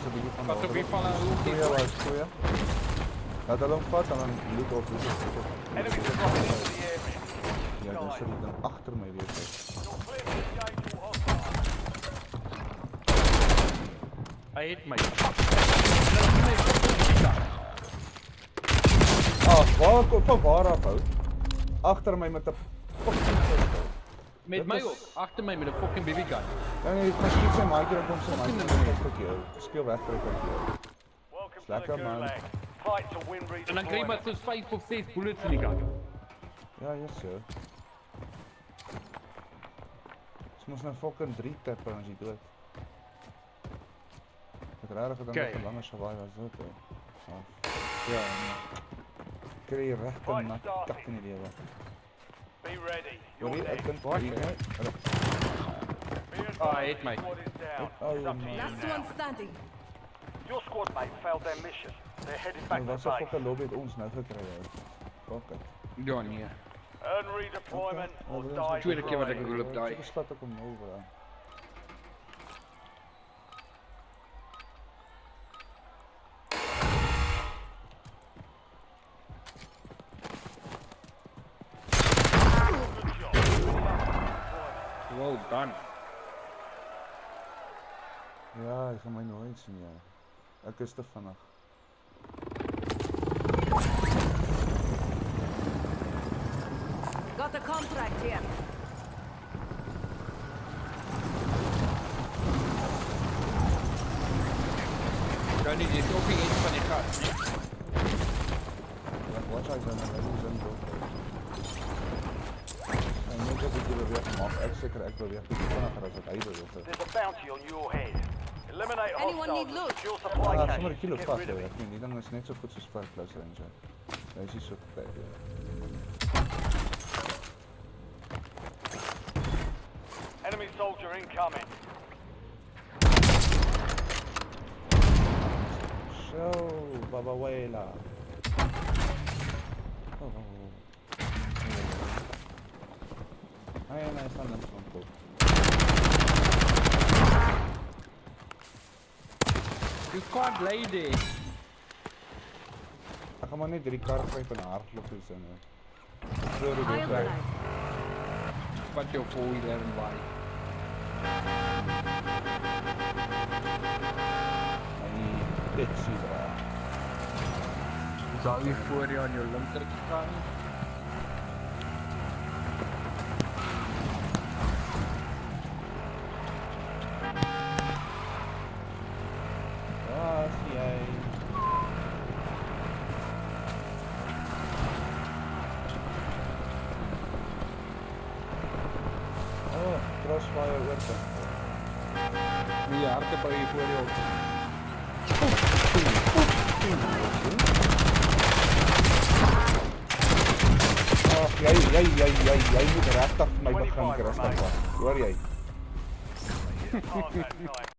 'n bietjie van Wat op wie van Goeie was, goeie. Laat hulle hom vat en dan loot op. Enemies are dropping into the area. Ja, dan sit hy dan agter my weer. You're clear to engage all hostiles. Hy het my. Waar kom van waar af hou? Agter my met 'n fucking pistol. Met my ook, agter my met 'n fucking BB gun. Ja nee, ek skiet sy maatjie en kom sy maatjie en ek kyk jou. Speel weg vir ek jou. Welcome to Lekker, the man. Gulag. Fight to win En dan kry jy maar redeployment. soos 5 of 6 bullets in die gun. Ja, yes sir. Ons moes nou fucking 3 tappe en as jy dood. Ek rarig gedink dat 'n langer swaai was dit. Ja, nee. Kry jy regte nat kak in die lewe. Be ready. Hoor You're jy, ek next. dink Wat? hier, hè? Hulle- Be advised, Ah, hit me. your squad is down. Oh, It's up to man. you Last now. one standing. Your squad mate failed their mission. They're headed back Nou to was 'n base. fucking lobby het ons nou gekry ou. Fuck it. Ja nee. Earn redeployment or Okay. die Tweede keer wat ek trying. wil op daai. Ek skat ek om nou bra. Good job. Well done. Ja, ek gaan my nooit sien ja. Ek is te vinnig. Got a contract here. Dan is dit ook nie een van die gas nie. Wat hy dan nou doen doen. En net op die beweeg maak. Ek seker ek beweeg bietjie vinniger as wat hy beweeg. There's a bounty on your head. Eliminate Anyone hostiles need and loot? secure supply Ah, caches sommer 'n kilo to get vas rid of hoor. it. Ek meen, die ding is net so goed soos vir close range. Hy is nie so baie. Enemy soldier incoming. So, baba wela. Oh. Ai, nee, staan net van kop. You can't lay there. Ek gaan maar net hierdie kar kry en hardloop is in. So die I'll weg. alive. Wat jou four-wheeler en waai. En dit sien dra. Sal jy voor jou aan jou linker gaan? Waar is jy? Oh, crossfire oorkom. Die harte by jou voor jou. Ag, jy moet regtig vir my begin 25 rustig wag. Hoor jy? It's hard that time.